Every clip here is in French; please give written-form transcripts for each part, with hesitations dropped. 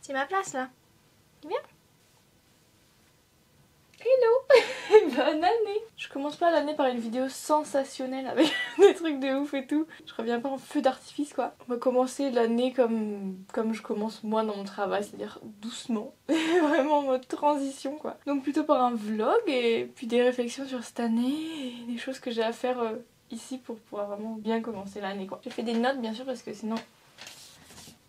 C'est ma place là. Viens. Hello. Bonne année. Je commence pas l'année par une vidéo sensationnelle avec des trucs de ouf et tout. Je reviens pas en feu d'artifice quoi. On va commencer l'année comme je commence moi dans mon travail, c'est-à-dire doucement. Vraiment en mode transition quoi. Donc plutôt par un vlog et puis des réflexions sur cette année et des choses que j'ai à faire ici pour pouvoir vraiment bien commencer l'année quoi. J'ai fait des notes bien sûr parce que sinon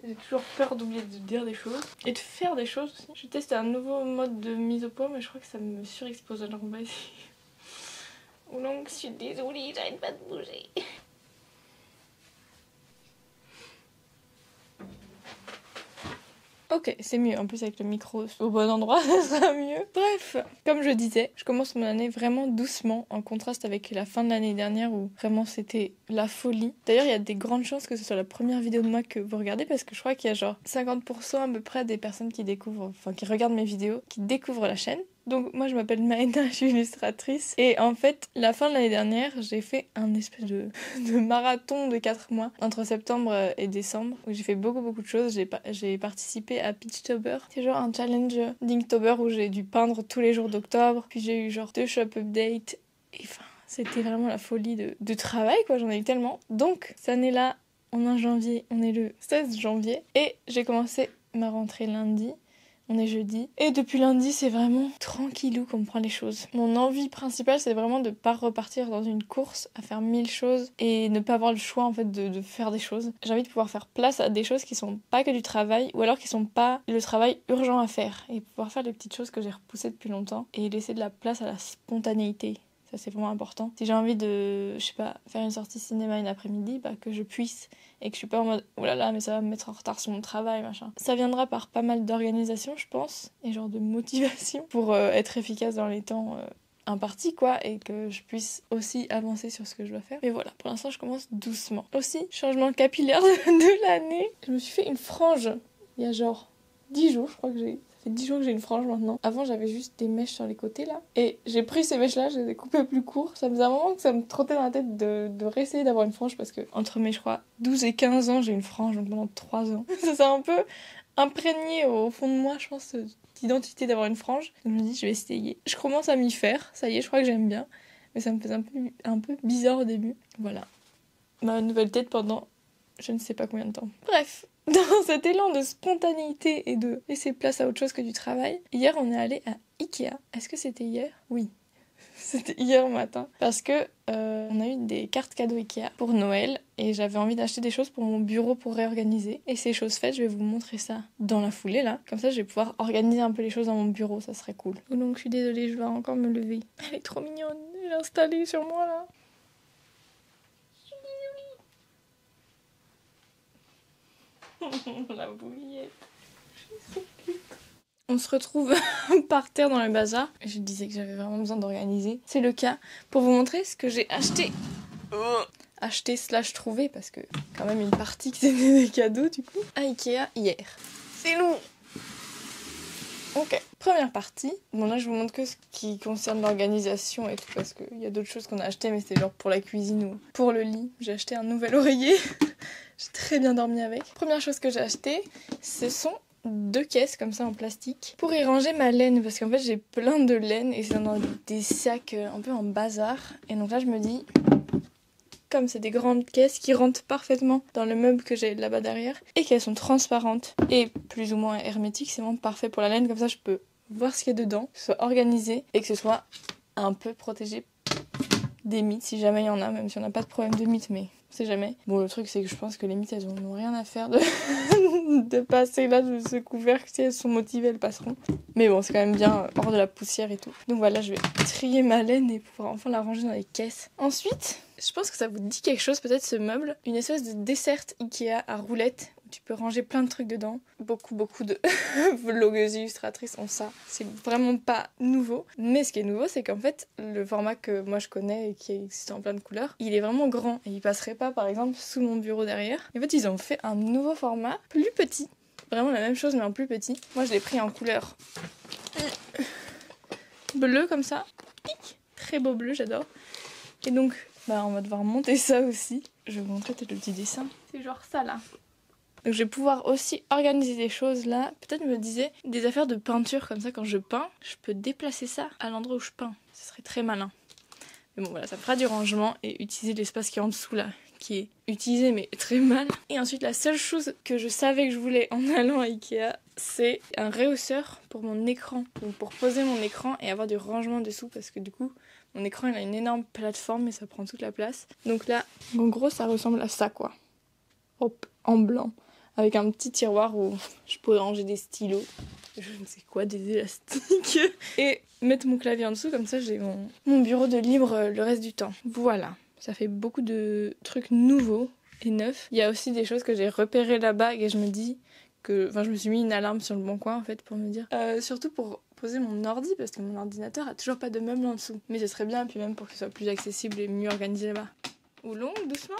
j'ai toujours peur d'oublier de dire des choses et de faire des choses aussi. Je teste un nouveau mode de mise au point mais je crois que ça me surexpose. Alors on va essayer. Donc je suis désolée, j'arrête pas de bouger. Ok, c'est mieux. En plus avec le micro au bon endroit, ça sera mieux. Bref, comme je disais, je commence mon année vraiment doucement, en contraste avec la fin de l'année dernière où vraiment c'était la folie. D'ailleurs, il y a des grandes chances que ce soit la première vidéo de moi que vous regardez parce que je crois qu'il y a genre 50% à peu près des personnes qui découvrent, enfin qui regardent mes vidéos, qui découvrent la chaîne. Donc moi je m'appelle Maëna, je suis illustratrice et en fait la fin de l'année dernière j'ai fait un espèce de marathon de 4 mois entre septembre et décembre où j'ai fait beaucoup de choses. J'ai participé à Pitchtober, c'est genre un challenge d'Inktober où j'ai dû peindre tous les jours d'octobre, puis j'ai eu genre 2 shop updates et enfin c'était vraiment la folie de travail quoi, j'en ai eu tellement. Donc cette année là on est en janvier, on est le 16 janvier et j'ai commencé ma rentrée lundi. On est jeudi. Et depuis lundi, c'est vraiment tranquillou qu'on prend les choses. Mon envie principale, c'est vraiment de pas repartir dans une course à faire 1000 choses et ne pas avoir le choix en fait de faire des choses. J'ai envie de pouvoir faire place à des choses qui sont pas que du travail ou alors qui sont pas le travail urgent à faire et pouvoir faire les petites choses que j'ai repoussées depuis longtemps et laisser de la place à la spontanéité. Ça c'est vraiment important. Si j'ai envie de, je sais pas, faire une sortie cinéma une après-midi, bah que je puisse et que je suis pas en mode oh là là mais ça va me mettre en retard sur mon travail machin. Ça viendra par pas mal d'organisation je pense et genre de motivation pour être efficace dans les temps impartis quoi et que je puisse aussi avancer sur ce que je dois faire. Mais voilà, pour l'instant je commence doucement. Aussi, changement capillaire de l'année. Je me suis fait une frange il y a genre 10 jours je crois que j'ai... Ça fait 10 jours que j'ai une frange maintenant. Avant j'avais juste des mèches sur les côtés là. Et j'ai pris ces mèches là, je les ai coupées plus court. Ça faisait un moment que ça me trottait dans la tête de réessayer d'avoir une frange parce que entre mes je crois 12 et 15 ans j'ai une frange donc pendant 3 ans. Ça s'est un peu imprégné au fond de moi je pense d'identité d'avoir une frange. Donc je me dis je vais essayer. Je commence à m'y faire, ça y est je crois que j'aime bien. Mais ça me faisait un peu bizarre au début. Voilà. Ma nouvelle tête pendant je ne sais pas combien de temps. Bref. Dans cet élan de spontanéité et de laisser place à autre chose que du travail, hier on est allé à Ikea. Est-ce que c'était hier ? Oui. C'était hier matin. Parce que on a eu des cartes cadeaux Ikea pour Noël et j'avais envie d'acheter des choses pour mon bureau pour réorganiser. Et ces choses faites, je vais vous montrer ça dans la foulée là. Comme ça je vais pouvoir organiser un peu les choses dans mon bureau, ça serait cool. Donc je suis désolée, je vais encore me lever. Elle est trop mignonne, elle est installée sur moi là. La bouillette. On se retrouve par terre dans le bazar. Je disais que j'avais vraiment besoin d'organiser. C'est le cas pour vous montrer ce que j'ai acheté. Acheté / trouvé parce que quand même une partie qui c'était des cadeaux du coup. À Ikea hier. C'est lourd. Ok. Première partie. Bon là je vous montre que ce qui concerne l'organisation et tout parce qu'il y a d'autres choses qu'on a achetées mais c'est genre pour la cuisine ou pour le lit. J'ai acheté un nouvel oreiller. J'ai très bien dormi avec. Première chose que j'ai acheté, ce sont 2 caisses comme ça en plastique pour y ranger ma laine parce qu'en fait j'ai plein de laine et c'est dans des sacs un peu en bazar. Et donc là je me dis, comme c'est des grandes caisses qui rentrent parfaitement dans le meuble que j'ai là-bas derrière et qu'elles sont transparentes et plus ou moins hermétiques, c'est vraiment parfait pour la laine. Comme ça je peux voir ce qu'il y a dedans, que ce soit organisé et que ce soit un peu protégé des mythes si jamais il y en a, même si on n'a pas de problème de mythes mais on sait jamais. Bon le truc c'est que je pense que les mythes elles n'ont rien à faire de passer là de ce couvercle. Si elles sont motivées elles passeront. Mais bon c'est quand même bien hors de la poussière et tout. Donc voilà je vais trier ma laine et pouvoir enfin la ranger dans les caisses. Ensuite je pense que ça vous dit quelque chose peut-être ce meuble. Une espèce de dessert Ikea à roulettes. Tu peux ranger plein de trucs dedans. Beaucoup de vlogueuses illustratrices ont ça. C'est vraiment pas nouveau. Mais ce qui est nouveau, c'est qu'en fait, le format que moi je connais et qui existe en plein de couleurs, il est vraiment grand. Et il passerait pas, par exemple, sous mon bureau derrière. Et en fait, ils ont fait un nouveau format, plus petit. Vraiment la même chose, mais en plus petit. Moi, je l'ai pris en couleur bleu, comme ça. Très beau bleu, j'adore. Et donc, on va devoir monter ça aussi. Je vais vous montrer peut-être le petit dessin. C'est genre ça, là. Donc je vais pouvoir aussi organiser des choses là. Peut-être me disais des affaires de peinture comme ça quand je peins. Je peux déplacer ça à l'endroit où je peins. Ce serait très malin. Mais bon voilà, ça fera du rangement et utiliser l'espace qui est en dessous là, qui est utilisé mais très mal. Et ensuite la seule chose que je savais que je voulais en allant à Ikea, c'est un rehausseur pour mon écran. Donc pour poser mon écran et avoir du rangement dessous parce que du coup mon écran il a une énorme plateforme et ça prend toute la place. Donc là en gros ça ressemble à ça quoi. Hop, en blanc. Avec un petit tiroir où je pourrais ranger des stylos, je ne sais quoi, des élastiques, et mettre mon clavier en dessous, comme ça j'ai mon bureau de libre le reste du temps. Voilà, ça fait beaucoup de trucs nouveaux et neufs. Il y a aussi des choses que j'ai repérées là-bas et je me dis que... Enfin, je me suis mis une alarme sur le bon coin en fait pour me dire. Surtout pour poser mon ordi, parce que mon ordinateur a toujours pas de meubles en dessous. Mais ce serait bien, puis même pour que ce soit plus accessible et mieux organisé là-bas. Oulong, doucement.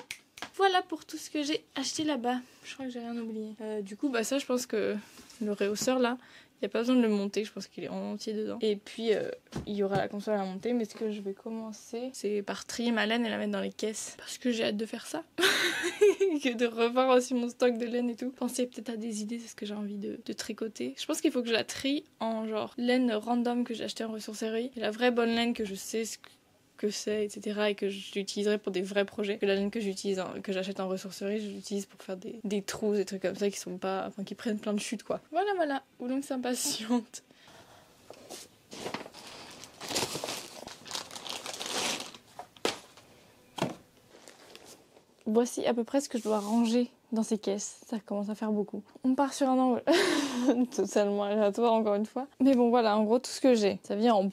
Voilà pour tout ce que j'ai acheté là-bas. Je crois que j'ai rien oublié. Du coup, bah ça, je pense que le rehausseur là, il n'y a pas besoin de le monter. Je pense qu'il est en entier dedans. Et puis, il y aura la console à monter. Mais ce que je vais commencer, c'est par trier ma laine et la mettre dans les caisses. Parce que j'ai hâte de faire ça. Que de revoir aussi mon stock de laine et tout. Penser peut-être à des idées, c'est ce que j'ai envie de tricoter. Je pense qu'il faut que je la trie en genre laine random que j'ai acheté en ressourcerie. Et la vraie bonne laine que je sais ce que c'est, etc. et que j'utiliserai pour des vrais projets. Que la laine que j'utilise, que j'achète en ressourcerie, je l'utilise pour faire des trous, des trucs comme ça qui sont pas, enfin qui prennent plein de chutes quoi. Voilà, Oulong s'impatiente. Voici à peu près ce que je dois ranger dans ces caisses. Ça commence à faire beaucoup. On part sur un angle totalement aléatoire encore une fois. Mais bon voilà, en gros tout ce que j'ai. Ça vient en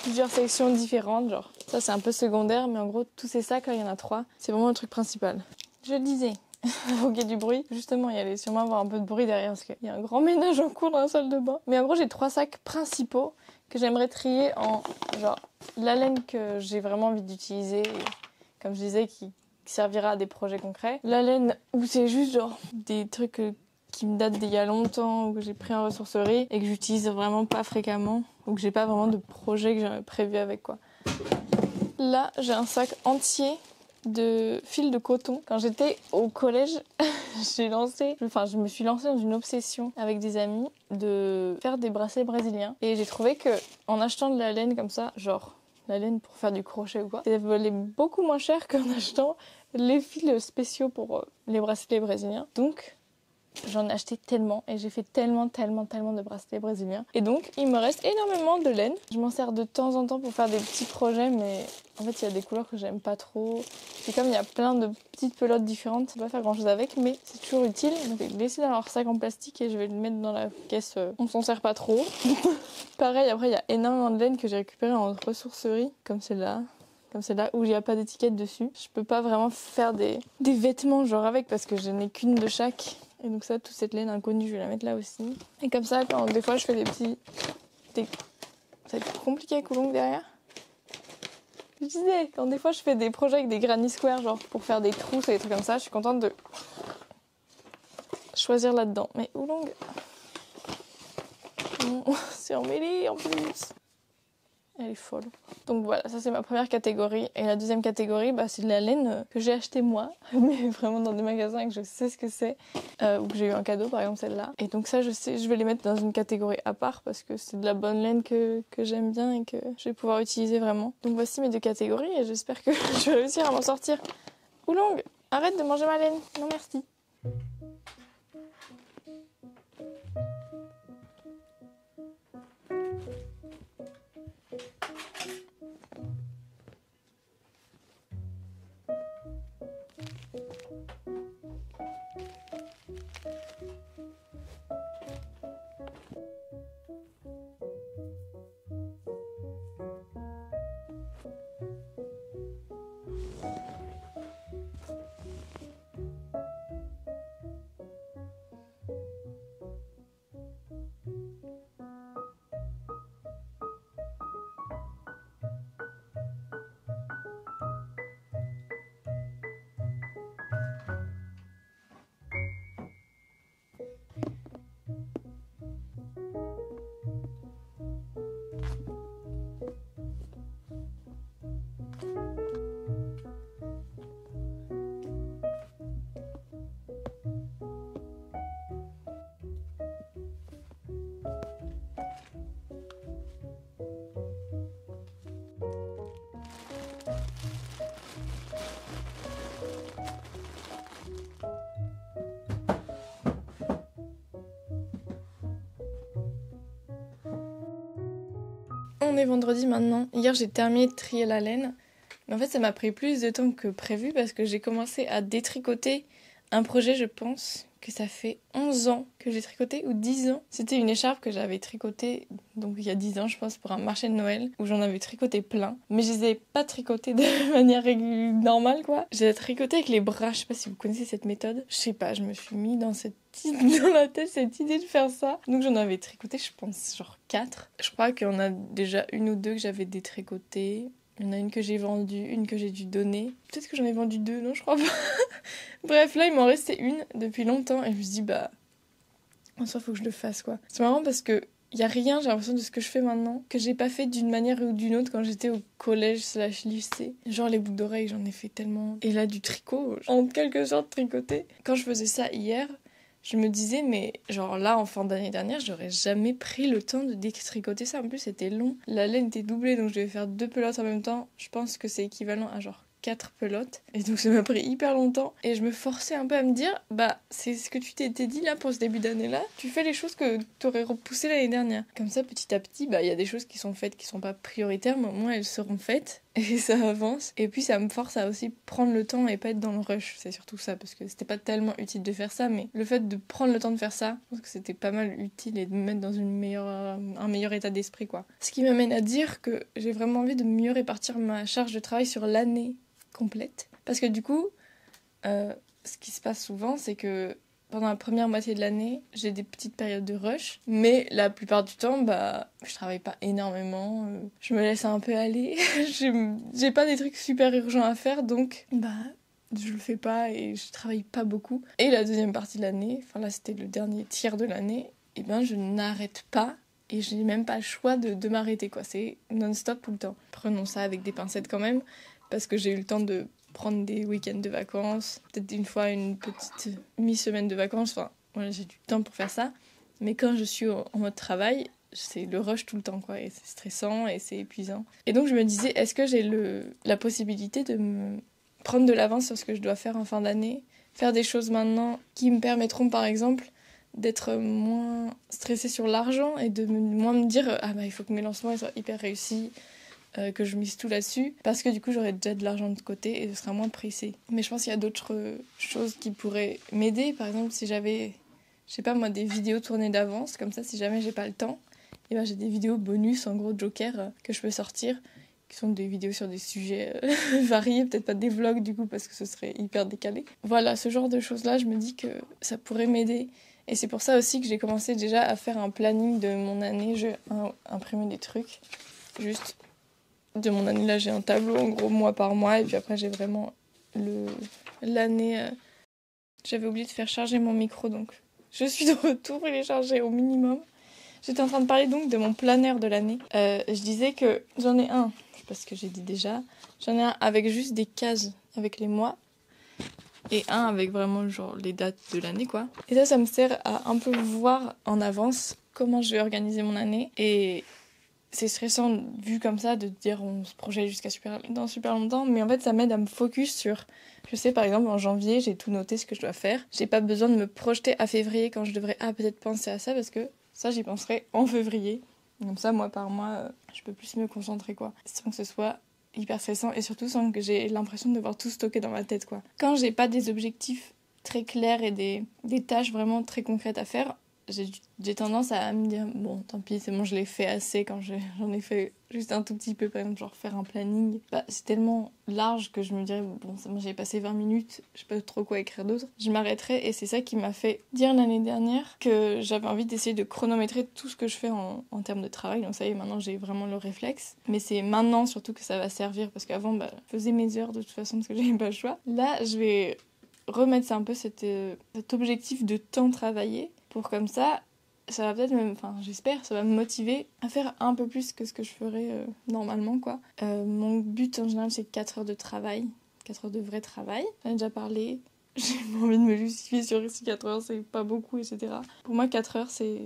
plusieurs sections différentes, genre ça c'est un peu secondaire, mais en gros tous ces sacs là il y en a 3, c'est vraiment le truc principal. Je le disais, faut qu'il y ait du bruit, justement il y allait sûrement avoir un peu de bruit derrière parce qu'il y a un grand ménage en cours dans la salle de bain. Mais en gros j'ai 3 sacs principaux que j'aimerais trier en genre la laine que j'ai vraiment envie d'utiliser, comme je disais qui servira à des projets concrets. La laine où c'est juste genre des trucs qui me datent d'il y a longtemps ou que j'ai pris en ressourcerie et que j'utilise vraiment pas fréquemment ou que j'ai pas vraiment de projet que j'avais prévu avec quoi. Là, j'ai un sac entier de fil de coton. Quand j'étais au collège, je me suis lancée dans une obsession avec des amis de faire des bracelets brésiliens et j'ai trouvé que en achetant de la laine comme ça, genre la laine pour faire du crochet ou quoi, ça valait beaucoup moins cher qu'en achetant les fils spéciaux pour les bracelets brésiliens. Donc j'en ai acheté tellement et j'ai fait tellement de bracelets brésiliens. Et donc, il me reste énormément de laine. Je m'en sers de temps en temps pour faire des petits projets, mais en fait, il y a des couleurs que j'aime pas trop. Et comme il y a plein de petites pelotes différentes, ça va pas faire grand chose avec, mais c'est toujours utile. Donc, je vais laisser dans leur sac en plastique et je vais le mettre dans la caisse. On s'en sert pas trop. Pareil, après, il y a énormément de laine que j'ai récupérée en ressourcerie, comme celle-là où il n'y a pas d'étiquette dessus. Je peux pas vraiment faire des vêtements genre avec parce que je n'ai qu'une de chaque. Et donc ça, toute cette laine inconnue, je vais la mettre là aussi. Et comme ça, quand des fois je fais ça va être compliqué avec Oulong derrière. Je disais, quand des fois je fais des projets avec des granny squares, genre pour faire des trousses et des trucs comme ça, je suis contente de choisir là-dedans. Mais Oulong, non, c'est emmêlé en plus. Elle est folle. Donc voilà, ça c'est ma première catégorie. Et la deuxième catégorie, c'est de la laine que j'ai achetée moi, mais vraiment dans des magasins et que je sais ce que c'est, ou que j'ai eu un cadeau, par exemple celle-là. Et donc ça, je sais, je vais les mettre dans une catégorie à part parce que c'est de la bonne laine que j'aime bien et que je vais pouvoir utiliser vraiment. Donc voici mes 2 catégories et j'espère que je vais réussir à m'en sortir. Oulong, arrête de manger ma laine. Non merci. On est vendredi maintenant. Hier, j'ai terminé de trier la laine. Mais en fait, ça m'a pris plus de temps que prévu parce que j'ai commencé à détricoter un projet, je pense, que ça fait 11 ans que j'ai tricoté, ou 10 ans. C'était une écharpe que j'avais tricotée, donc il y a 10 ans, je pense, pour un marché de Noël, où j'en avais tricoté plein. Mais je les ai pas tricotées de manière normale, quoi. J'ai tricoté avec les bras, je sais pas si vous connaissez cette méthode. Je sais pas, je me suis mis dans la tête cette idée de faire ça. Donc j'en avais tricoté, je pense, genre 4. Je crois qu'il y en a déjà une ou deux que j'avais détricotées. Il y en a une que j'ai vendue, une que j'ai dû donner. Peut-être que j'en ai vendu 2, non, je crois pas. Bref, là, il m'en restait une depuis longtemps et je me suis dit, bah, en soi, faut que je le fasse, quoi. C'est marrant parce que y a rien, j'ai l'impression, de ce que je fais maintenant que j'ai pas fait d'une manière ou d'une autre quand j'étais au collège/lycée. Genre les boucles d'oreilles, j'en ai fait tellement. Et là, du tricot, en quelque sorte tricoté. Quand je faisais ça hier, je me disais, mais genre là, en fin d'année dernière, j'aurais jamais pris le temps de détricoter ça. En plus, c'était long. La laine était doublée, donc je devais faire 2 pelotes en même temps. Je pense que c'est équivalent à genre 4 pelotes. Et donc ça m'a pris hyper longtemps. Et je me forçais un peu à me dire, bah, c'est ce que tu t'étais dit là pour ce début d'année-là. Tu fais les choses que t'aurais repoussées l'année dernière. Comme ça, petit à petit, bah, il y a des choses qui sont faites qui sont pas prioritaires, mais au moins elles seront faites. Et ça avance. Et puis ça me force à aussi prendre le temps et pas être dans le rush. C'est surtout ça, parce que c'était pas tellement utile de faire ça, mais le fait de prendre le temps de faire ça, je pense que c'était pas mal utile et de me mettre dans un meilleur état d'esprit, quoi. Ce qui m'amène à dire que j'ai vraiment envie de mieux répartir ma charge de travail sur l'année complète. Parce que du coup, ce qui se passe souvent, c'est que pendant la première moitié de l'année, j'ai des petites périodes de rush, mais la plupart du temps, bah, je travaille pas énormément, je me laisse un peu aller, j'ai pas des trucs super urgents à faire, donc bah, je le fais pas et je travaille pas beaucoup. Et la deuxième partie de l'année, enfin là c'était le dernier tiers de l'année, et ben je n'arrête pas. Et j'ai même pas le choix de m'arrêter, quoi. C'est non-stop tout le temps. Prenons ça avec des pincettes quand même, parce que j'ai eu le temps de prendre des week-ends de vacances, peut-être une fois une petite mi-semaine de vacances, enfin, voilà, j'ai du temps pour faire ça. Mais quand je suis en mode travail, c'est le rush tout le temps, quoi, et c'est stressant et c'est épuisant. Et donc je me disais, est-ce que j'ai la possibilité de me prendre de l'avance sur ce que je dois faire en fin d'année, faire des choses maintenant qui me permettront, par exemple, d'être moins stressée sur l'argent et de moins me dire, ah bah il faut que mes lancements soient hyper réussis, que je mise tout là-dessus, parce que du coup j'aurai déjà de l'argent de côté et ce sera moins pressé. Mais je pense qu'il y a d'autres choses qui pourraient m'aider. Par exemple, si j'avais, je sais pas moi, des vidéos tournées d'avance, comme ça si jamais j'ai pas le temps, et ben j'ai des vidéos bonus, en gros joker, que je peux sortir, qui sont des vidéos sur des sujets variés, peut-être pas des vlogs du coup parce que ce serait hyper décalé. Voilà, ce genre de choses-là, je me dis que ça pourrait m'aider. Et c'est pour ça aussi que j'ai commencé déjà à faire un planning de mon année. J'ai imprimé des trucs, juste de mon année. Là, j'ai un tableau, en gros, mois par mois. Et puis après, j'ai vraiment l'année. J'avais oublié de faire charger mon micro, donc je suis de retour. Il est chargé au minimum. J'étais en train de parler donc de mon planeur de l'année. Je disais que j'en ai un, je sais pas ce que j'ai dit déjà. J'en ai un avec juste des cases, avec les mois. Et un avec vraiment genre les dates de l'année, quoi. Et ça me sert à un peu voir en avance comment je vais organiser mon année. Et c'est stressant vu comme ça de dire on se projette jusqu'à dans super longtemps, mais en fait ça m'aide à me focus sur, je sais par exemple en janvier j'ai tout noté ce que je dois faire, j'ai pas besoin de me projeter à février quand je devrais peut-être penser à ça, parce que ça j'y penserai en février, comme ça mois par mois je peux plus me concentrer, quoi, sans que ce soit hyper stressant et surtout sans que j'ai l'impression de devoir tout stocker dans ma tête, quoi. Quand j'ai pas des objectifs très clairs et des tâches vraiment très concrètes à faire, j'ai tendance à me dire bon tant pis, c'est bon, je l'ai fait assez. Quand j'en ai fait juste un tout petit peu, par exemple genre faire un planning, bah, c'est tellement large que je me dirais bon c'est bon, j'ai passé 20 minutes, je sais pas trop quoi écrire d'autre, je m'arrêterai. Et c'est ça qui m'a fait dire l'année dernière que j'avais envie d'essayer de chronométrer tout ce que je fais en termes de travail. Donc ça y est, maintenant j'ai vraiment le réflexe, mais c'est maintenant surtout que ça va servir, parce qu'avant bah, je faisais mes heures de toute façon parce que j'avais pas le choix. Là je vais remettre ça un peu cet objectif de temps travaillé, pour comme ça va peut-être même, enfin j'espère, ça va me motiver à faire un peu plus que ce que je ferais normalement, quoi. Mon but en général c'est 4 heures de travail, 4 heures de vrai travail, j'en ai déjà parlé, j'ai pas envie de me justifier sur si 4 heures c'est pas beaucoup, etc. Pour moi 4 heures c'est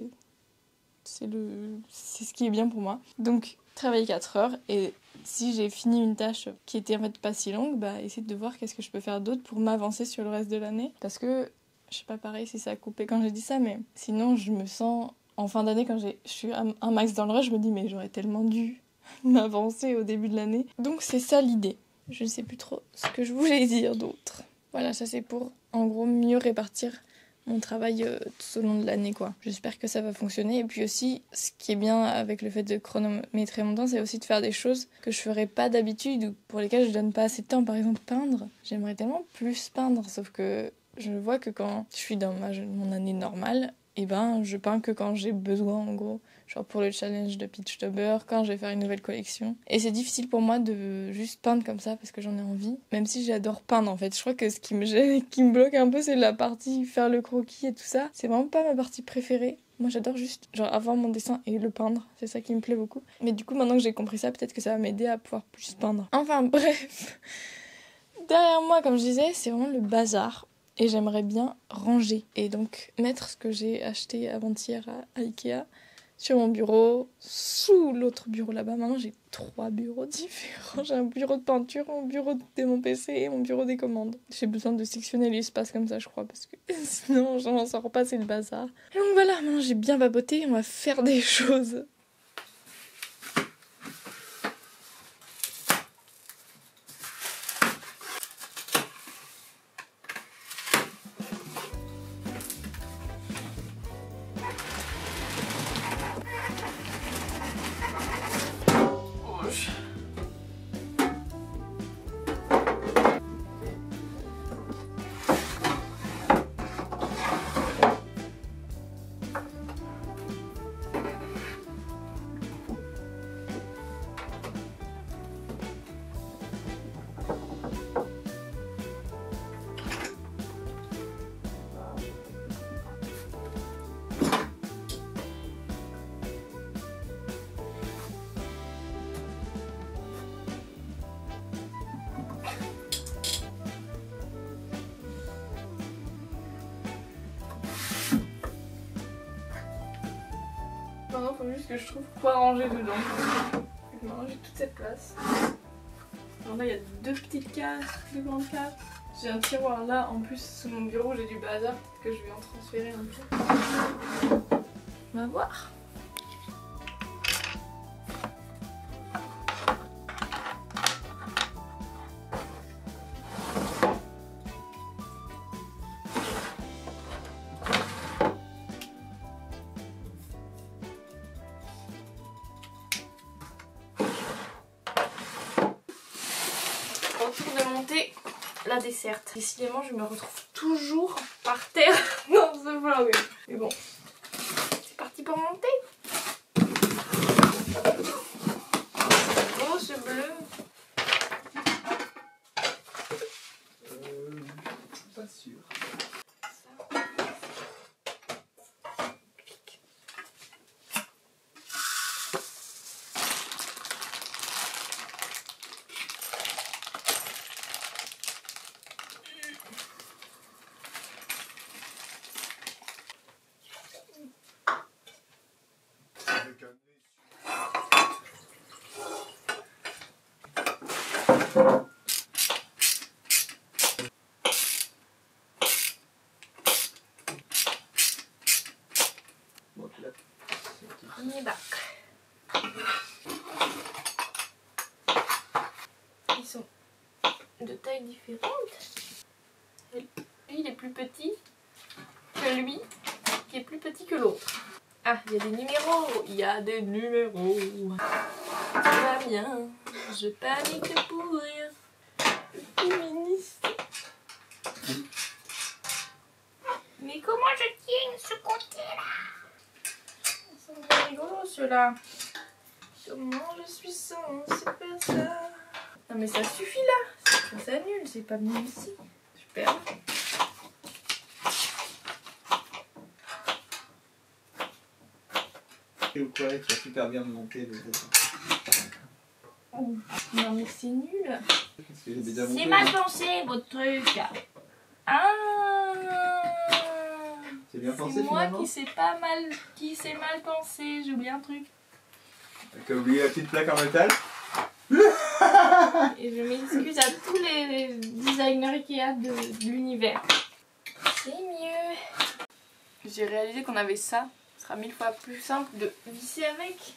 ce qui est bien pour moi. Donc travailler 4 heures, et si j'ai fini une tâche qui était en fait pas si longue, bah essayer de voir qu'est-ce que je peux faire d'autre pour m'avancer sur le reste de l'année. Parce que, je sais pas pareil si ça a coupé quand j'ai dit ça, mais sinon je me sens, en fin d'année quand je suis un max dans le rush, je me dis mais j'aurais tellement dû m'avancer au début de l'année. Donc c'est ça l'idée. Je ne sais plus trop ce que je voulais dire d'autre. Voilà, ça c'est pour en gros mieux répartir mon travail tout au long de l'année quoi. J'espère que ça va fonctionner. Et puis aussi, ce qui est bien avec le fait de chronométrer mon temps, c'est aussi de faire des choses que je ferais pas d'habitude ou pour lesquelles je donne pas assez de temps. Par exemple, peindre. J'aimerais tellement plus peindre, sauf que je vois que quand je suis dans mon année normale, et ben je peins que quand j'ai besoin en gros. Genre pour le challenge de Pitchtober, quand je vais faire une nouvelle collection. Et c'est difficile pour moi de juste peindre comme ça parce que j'en ai envie. Même si j'adore peindre en fait. Je crois que ce qui me gêne, qui me bloque un peu, c'est la partie faire le croquis et tout ça. C'est vraiment pas ma partie préférée. Moi j'adore juste genre avoir mon dessin et le peindre. C'est ça qui me plaît beaucoup. Mais du coup maintenant que j'ai compris ça, peut-être que ça va m'aider à pouvoir plus peindre. Enfin bref. Derrière moi, comme je disais, c'est vraiment le bazar. Et j'aimerais bien ranger. Et donc mettre ce que j'ai acheté avant-hier à Ikea sur mon bureau, sous l'autre bureau là-bas. Maintenant, j'ai 3 bureaux différents. J'ai un bureau de peinture, mon bureau de mon PC et mon bureau des commandes. J'ai besoin de sectionner l'espace comme ça, je crois, parce que sinon, j'en sors pas, c'est le bazar. Donc voilà, maintenant j'ai bien baboté, on va faire des choses. Maintenant, il faut juste que je trouve quoi ranger dedans. Maintenant, j'ai toute cette place. Alors là, il y a 2 petites cases, 2 grandes cases. J'ai un tiroir là, en plus, sous mon bureau, j'ai du bazar que je vais en transférer un peu. On va voir. Retour de monter la desserte. Décidément, je me retrouve toujours par terre dans ce vlog. Mais bon, c'est parti pour monter. Oh, ce bleu. Pas sûr. On est back. Ils sont de tailles différentes. Lui, il est plus petit que lui, qui est plus petit que l'autre. Ah, il y a des numéros. Il y a des numéros. Ça va bien. Je panique pour rien. Féministe. Mais comment je tiens ce côté-là? Ils sont bien rigolos ceux-là. Comment je suis censée faire ça? Non mais ça suffit là. Ça s'annule, c'est pas venu ici. Super. Et au toilette, tu vas super bien me monter. Oh. Non mais c'est nul. C'est mal pensé votre truc. Ah. C'est bien pensé C'est moi finalement. qui s'est mal pensé. J'ai oublié un truc. T'as oublié la petite plaque en métal. Et je m'excuse à tous les designers Ikea de l'univers. C'est mieux. J'ai réalisé qu'on avait ça. Ce sera 1000 fois plus simple de visser avec.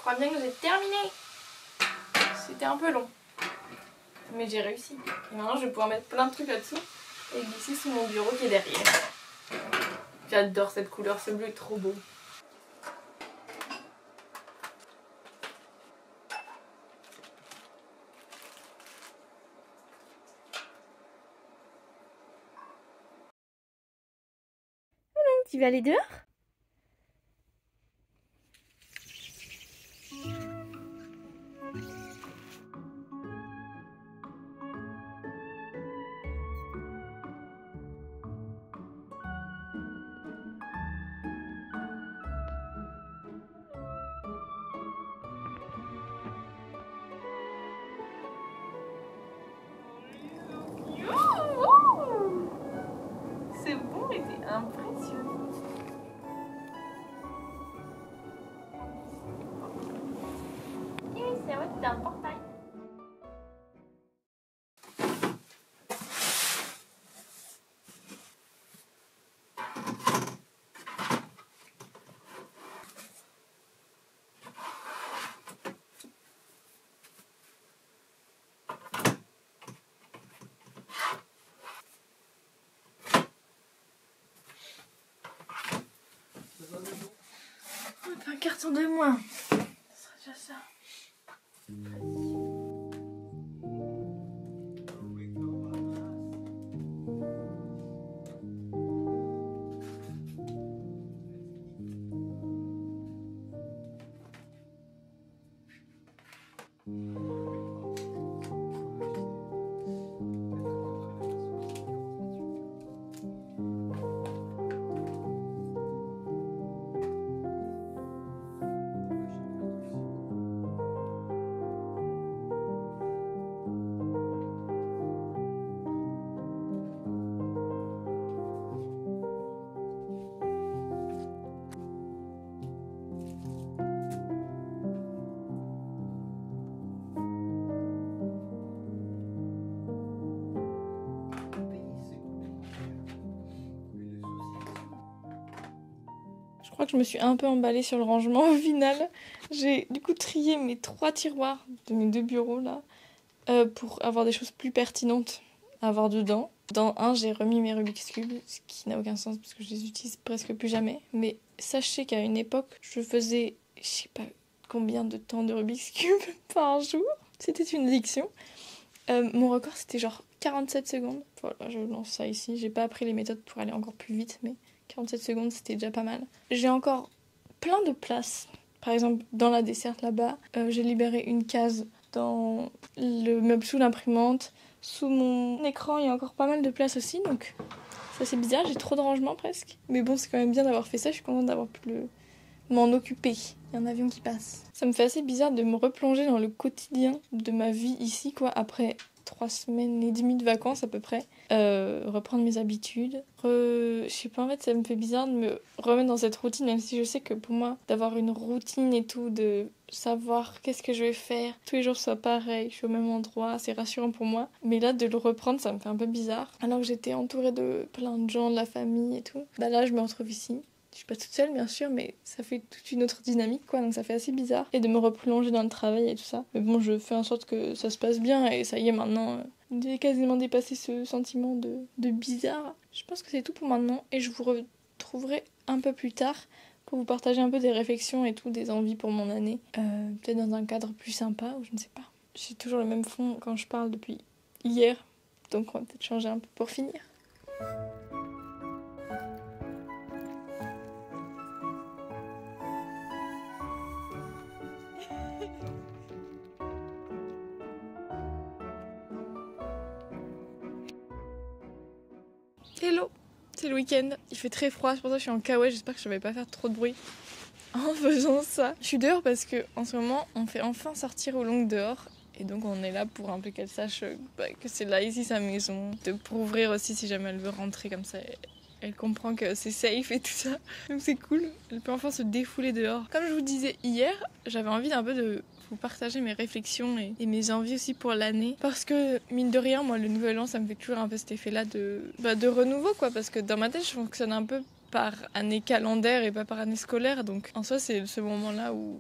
crois bien que j'ai terminé. C'était un peu long. Mais j'ai réussi. Et maintenant je vais pouvoir mettre plein de trucs là-dessous et glisser sous mon bureau qui est derrière. J'adore cette couleur, ce bleu est trop beau. Tu vas aller dehors ? C'est bon, mais t'es impressionnant. C'est vrai que t'es un portail. Un carton de moins. Ce sera déjà ça. Je crois que je me suis un peu emballée sur le rangement au final. J'ai du coup trié mes 3 tiroirs de mes 2 bureaux là pour avoir des choses plus pertinentes à avoir dedans. Dans un, j'ai remis mes Rubik's Cube, ce qui n'a aucun sens parce que je les utilise presque plus jamais. Mais sachez qu'à une époque, je faisais je sais pas combien de temps de Rubik's Cube par jour. C'était une addiction. Mon record c'était genre 47 secondes. Voilà, je lance ça ici. J'ai pas appris les méthodes pour aller encore plus vite, mais 47 secondes c'était déjà pas mal. J'ai encore plein de place. Par exemple, dans la desserte là-bas, j'ai libéré une case dans le meuble sous l'imprimante. Sous mon écran, il y a encore pas mal de place aussi, donc ça c'est bizarre, j'ai trop de rangement presque. Mais bon, c'est quand même bien d'avoir fait ça, je suis contente d'avoir pu m'en occuper. Il y a un avion qui passe. Ça me fait assez bizarre de me replonger dans le quotidien de ma vie ici, quoi, après 3 semaines et demie de vacances à peu près. Reprendre mes habitudes. Je sais pas, en fait, ça me fait bizarre de me remettre dans cette routine, même si je sais que pour moi, d'avoir une routine et tout, de savoir qu'est-ce que je vais faire, tous les jours soit pareil, je suis au même endroit, c'est rassurant pour moi. Mais là, de le reprendre, ça me fait un peu bizarre. Alors que j'étais entourée de plein de gens, de la famille et tout. Bah là, je me retrouve ici. Je suis pas toute seule bien sûr, mais ça fait toute une autre dynamique quoi, donc ça fait assez bizarre. Et de me replonger dans le travail et tout ça. Mais bon, je fais en sorte que ça se passe bien et ça y est maintenant, j'ai quasiment dépassé ce sentiment de bizarre. Je pense que c'est tout pour maintenant et je vous retrouverai un peu plus tard pour vous partager un peu des réflexions et tout, des envies pour mon année. Peut-être dans un cadre plus sympa ou je ne sais pas. J'ai toujours le même fond quand je parle depuis hier, donc on va peut-être changer un peu pour finir. Hello, c'est le week-end, il fait très froid, c'est pour ça que je suis en kawaii, j'espère que je vais pas faire trop de bruit en faisant ça. Je suis dehors parce que en ce moment on fait enfin sortir Oolong dehors et donc on est là pour un peu qu'elle sache que c'est là ici sa maison, pour ouvrir aussi si jamais elle veut rentrer comme ça. Elle comprend que c'est safe et tout ça, donc c'est cool, elle peut enfin se défouler dehors. Comme je vous disais hier, j'avais envie d'un peu de vous partager mes réflexions et mes envies aussi pour l'année. Parce que, mine de rien, moi, le nouvel an, ça me fait toujours un peu cet effet-là de renouveau, quoi. Parce que dans ma tête, je fonctionne un peu par année calendaire et pas par année scolaire. Donc, en soi, c'est ce moment-là où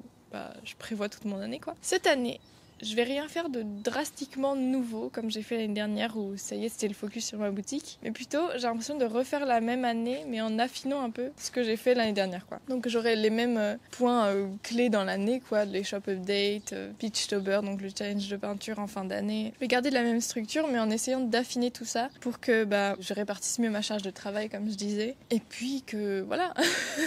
je prévois toute mon année, quoi. Cette année, je vais rien faire de drastiquement nouveau comme j'ai fait l'année dernière où ça y est c'était le focus sur ma boutique, mais plutôt j'ai l'impression de refaire la même année mais en affinant un peu ce que j'ai fait l'année dernière, quoi. Donc j'aurai les mêmes points clés dans l'année, quoi, les shop updates, Pitchtober, donc le challenge de peinture en fin d'année. Je vais garder la même structure mais en essayant d'affiner tout ça pour que je répartisse mieux ma charge de travail comme je disais, et puis que voilà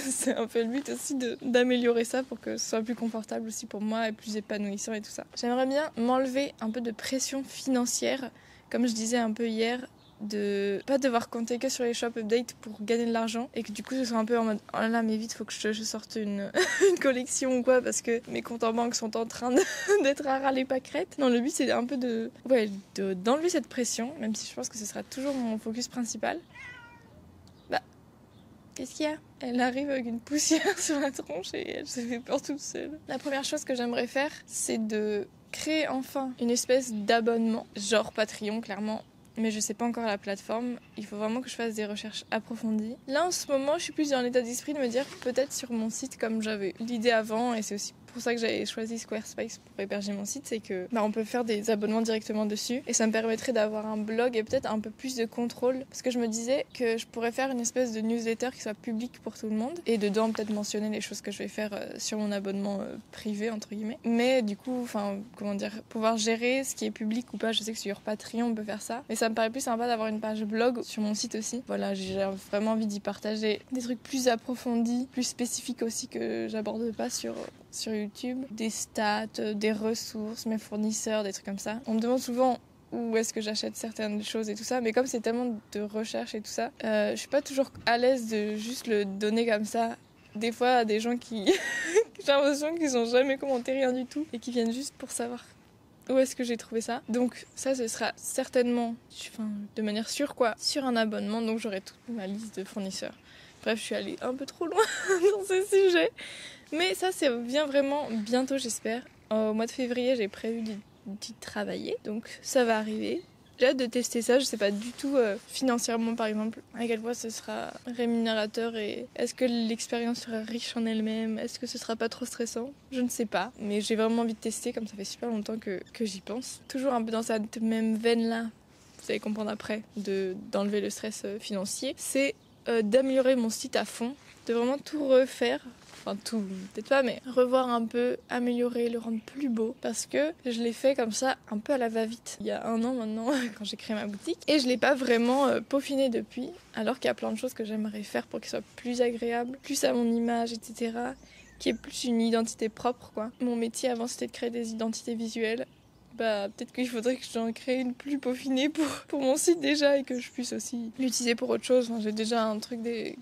c'est un peu le but aussi d'améliorer ça pour que ce soit plus confortable aussi pour moi et plus épanouissant et tout ça. J'aimerais bien m'enlever un peu de pression financière, comme je disais un peu hier, de pas devoir compter que sur les shop updates pour gagner de l'argent et que du coup ce soit un peu en mode oh là là mais vite faut que je sorte une collection ou quoi parce que mes comptes en banque sont en train d'être à ras les pâquerettes. Non, le but c'est un peu d'enlever cette pression, même si je pense que ce sera toujours mon focus principal. Qu'est-ce qu'il y a ? Elle arrive avec une poussière sur la tronche et elle se fait peur toute seule. La première chose que j'aimerais faire, c'est de créer enfin une espèce d'abonnement, genre Patreon clairement, mais je sais pas encore la plateforme. Il faut vraiment que je fasse des recherches approfondies. Là en ce moment, je suis plus dans l'état d'esprit de me dire peut-être sur mon site comme j'avais l'idée avant, et c'est aussi pour ça que j'avais choisi Squarespace pour héberger mon site, c'est que on peut faire des abonnements directement dessus et ça me permettrait d'avoir un blog et peut-être un peu plus de contrôle, parce que je me disais que je pourrais faire une espèce de newsletter qui soit publique pour tout le monde et dedans peut-être mentionner les choses que je vais faire sur mon abonnement privé entre guillemets, mais du coup pouvoir gérer ce qui est public ou pas. Je sais que sur Patreon on peut faire ça, mais ça me paraît plus sympa d'avoir une page blog sur mon site aussi. Voilà, j'ai vraiment envie d'y partager des trucs plus approfondis, plus spécifiques aussi que j'aborde pas sur YouTube, des stats, des ressources, mes fournisseurs, des trucs comme ça. On me demande souvent où est-ce que j'achète certaines choses et tout ça, mais comme c'est tellement de recherche et tout ça, je suis pas toujours à l'aise de juste le donner comme ça. Des fois, à des gens qui j'ai l'impression qu'ils ont jamais commenté rien du tout et qui viennent juste pour savoir où est-ce que j'ai trouvé ça. Donc ça, ce sera certainement, de manière sûre quoi, sur un abonnement, donc j'aurai toute ma liste de fournisseurs. Bref, je suis allée un peu trop loin dans ce sujet. Mais ça vient vraiment bientôt, j'espère. Au mois de février, j'ai prévu d'y travailler, donc ça va arriver. J'ai hâte de tester ça, je sais pas du tout financièrement par exemple à quel point ce sera rémunérateur et est-ce que l'expérience sera riche en elle-même, est-ce que ce sera pas trop stressant, je ne sais pas, mais j'ai vraiment envie de tester comme ça fait super longtemps que j'y pense. Toujours un peu dans cette même veine là, vous allez comprendre après, d'enlever le stress financier, c'est d'améliorer mon site à fond, de vraiment tout refaire. Enfin tout, peut-être pas, mais revoir un peu, améliorer, le rendre plus beau. Parce que je l'ai fait comme ça, un peu à la va-vite. Il y a 1 an maintenant, quand j'ai créé ma boutique. Et je l'ai pas vraiment peaufiné depuis. Alors qu'il y a plein de choses que j'aimerais faire pour qu'il soit plus agréable, plus à mon image, etc. Qui ait plus une identité propre, quoi. Mon métier avant, c'était de créer des identités visuelles. Peut-être qu'il faudrait que j'en crée une plus peaufinée pour mon site déjà et que je puisse aussi l'utiliser pour autre chose. J'ai déjà un truc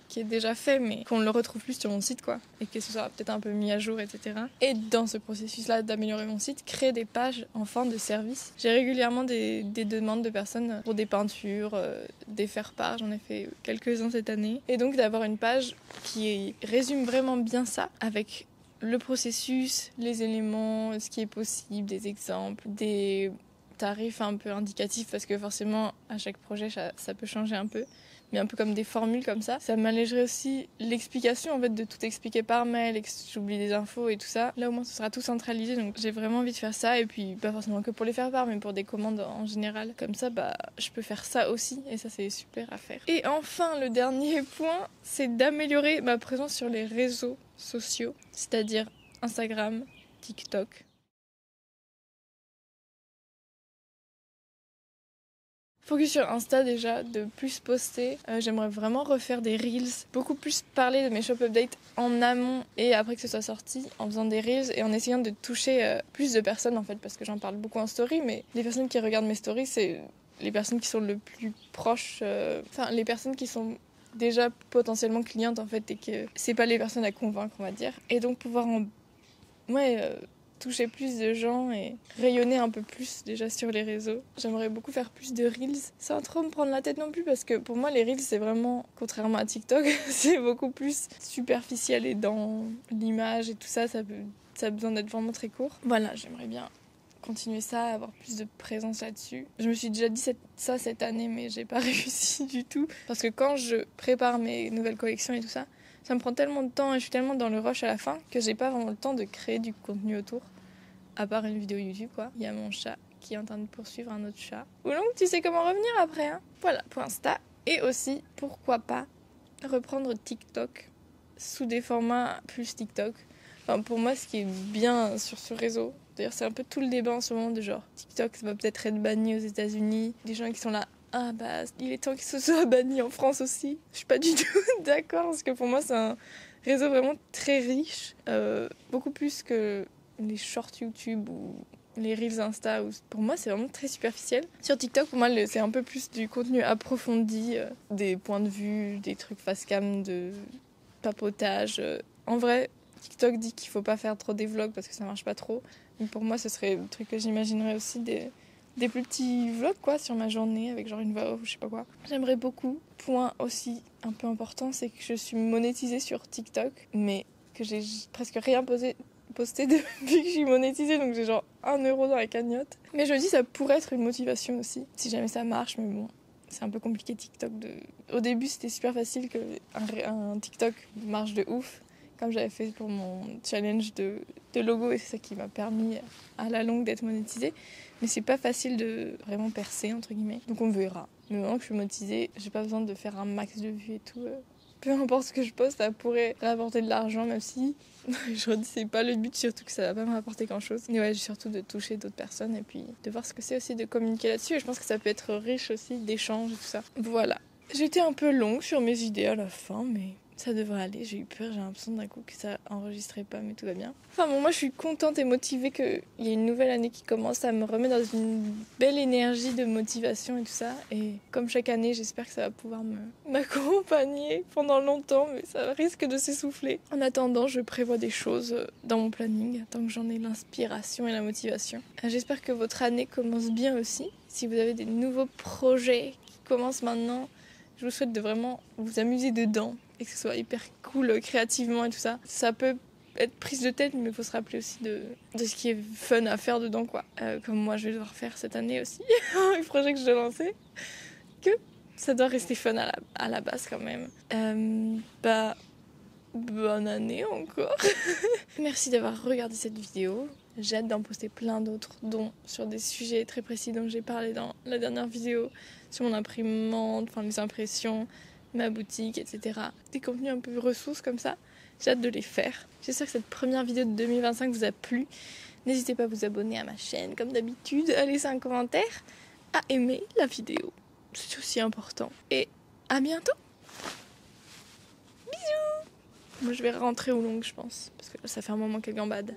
qui est déjà fait mais qu'on le retrouve plus sur mon site quoi, et que ce soit peut-être un peu mis à jour, etc. Et dans ce processus-là d'améliorer mon site, créer des pages en fin de service. J'ai régulièrement des demandes de personnes pour des peintures, des faire-part, j'en ai fait quelques-uns cette année. Et donc d'avoir une page qui résume vraiment bien ça avec le processus, les éléments, ce qui est possible, des exemples, des tarifs un peu indicatifs parce que forcément à chaque projet ça peut changer un peu, mais un peu comme des formules comme ça. Ça m'allégerait aussi l'explication en fait, de tout expliquer par mail et que j'oublie des infos et tout ça. Là au moins ce sera tout centralisé, donc j'ai vraiment envie de faire ça, et puis pas forcément que pour les faire part mais pour des commandes en général. Comme ça je peux faire ça aussi et ça c'est super à faire. Et enfin le dernier point, c'est d'améliorer ma présence sur les réseaux sociaux, c'est-à-dire Instagram, TikTok. Focus sur Insta déjà, de plus poster. J'aimerais vraiment refaire des reels, beaucoup plus parler de mes shop updates en amont et après que ce soit sorti, en faisant des reels et en essayant de toucher plus de personnes en fait, parce que j'en parle beaucoup en story, mais les personnes qui regardent mes stories, c'est les personnes qui sont le plus proches, les personnes qui sont déjà potentiellement clientes en fait, et que c'est pas les personnes à convaincre on va dire, et donc pouvoir toucher plus de gens et rayonner un peu plus déjà sur les réseaux. J'aimerais beaucoup faire plus de reels sans trop me prendre la tête non plus, parce que pour moi les reels c'est vraiment, contrairement à TikTok, c'est beaucoup plus superficiel et dans l'image et tout ça, ça a besoin d'être vraiment très court. Voilà, j'aimerais bien continuer ça, avoir plus de présence là-dessus. Je me suis déjà dit ça cette année, mais j'ai pas réussi du tout. Parce que quand je prépare mes nouvelles collections et tout ça, Ça me prend tellement de temps et je suis tellement dans le rush à la fin que j'ai pas vraiment le temps de créer du contenu autour. À part une vidéo YouTube, quoi. Il y a mon chat qui est en train de poursuivre un autre chat. Ou donc, tu sais comment revenir après, hein. Voilà, pour Insta. Et aussi, pourquoi pas, reprendre TikTok sous des formats plus TikTok. Enfin, pour moi, ce qui est bien sur ce réseau, d'ailleurs, c'est un peu tout le débat en ce moment de genre TikTok, ça va peut-être être banni aux États-Unis. Des gens qui sont là, ah bah, il est temps qu'il se soit banni en France aussi. Je suis pas du tout d'accord parce que pour moi, c'est un réseau vraiment très riche, beaucoup plus que les shorts YouTube ou les reels Insta. Pour moi, c'est vraiment très superficiel. Sur TikTok, pour moi, c'est un peu plus du contenu approfondi, des points de vue, des trucs face cam, de papotage. En vrai, TikTok dit qu'il faut pas faire trop des vlogs parce que ça marche pas trop. Mais pour moi, ce serait le truc que j'imaginerais aussi des plus petits vlogs quoi, sur ma journée avec genre une voix off ou je sais pas quoi. J'aimerais beaucoup. Point aussi un peu important, c'est que je suis monétisée sur TikTok, mais que j'ai presque rien posté depuis que je suis monétisée, donc j'ai genre 1€ dans la cagnotte. Mais je me dis ça pourrait être une motivation aussi, si jamais ça marche, mais bon, c'est un peu compliqué TikTok. Au début c'était super facile que un TikTok marche de ouf, comme j'avais fait pour mon challenge de logo, et c'est ça qui m'a permis à la longue d'être monétisée. Mais c'est pas facile de vraiment percer, entre guillemets, donc on verra. Mais maintenant que je suis monétisée, j'ai pas besoin de faire un max de vues et tout. Peu importe ce que je poste, ça pourrait rapporter de l'argent, même si je redis, c'est pas le but, surtout que ça va pas me rapporter grand chose. Mais ouais, surtout de toucher d'autres personnes et puis de voir ce que c'est aussi de communiquer là-dessus. Et je pense que ça peut être riche aussi d'échanges et tout ça. Voilà. J'étais un peu longue sur mes idées à la fin, mais ça devrait aller. J'ai eu peur, j'ai l'impression d'un coup que ça enregistrait pas, mais tout va bien. Enfin bon, moi je suis contente et motivée qu'il y ait une nouvelle année qui commence. Ça me remet dans une belle énergie de motivation et tout ça. Et comme chaque année, j'espère que ça va pouvoir m'accompagner pendant longtemps, mais ça risque de s'essouffler. En attendant, je prévois des choses dans mon planning, tant que j'en ai l'inspiration et la motivation. J'espère que votre année commence bien aussi. Si vous avez des nouveaux projets qui commencent maintenant, je vous souhaite de vraiment vous amuser dedans et que ce soit hyper cool créativement et tout ça. Ça peut être prise de tête, mais il faut se rappeler aussi de ce qui est fun à faire dedans, quoi. Comme moi, je vais devoir faire cette année aussi, les projets que je dois lancer, que ça doit rester fun à la base quand même. Bonne année encore. Merci d'avoir regardé cette vidéo. J'ai hâte d'en poster plein d'autres, dont sur des sujets très précis dont j'ai parlé dans la dernière vidéo, sur mon imprimante, enfin les impressions, ma boutique, etc. Des contenus un peu ressources comme ça. J'ai hâte de les faire. J'espère que cette première vidéo de 2025 vous a plu. N'hésitez pas à vous abonner à ma chaîne comme d'habitude, à laisser un commentaire, à aimer la vidéo. C'est aussi important. Et à bientôt. Bisous. Moi je vais rentrer au long, je pense, parce que ça fait un moment qu'elle gambade.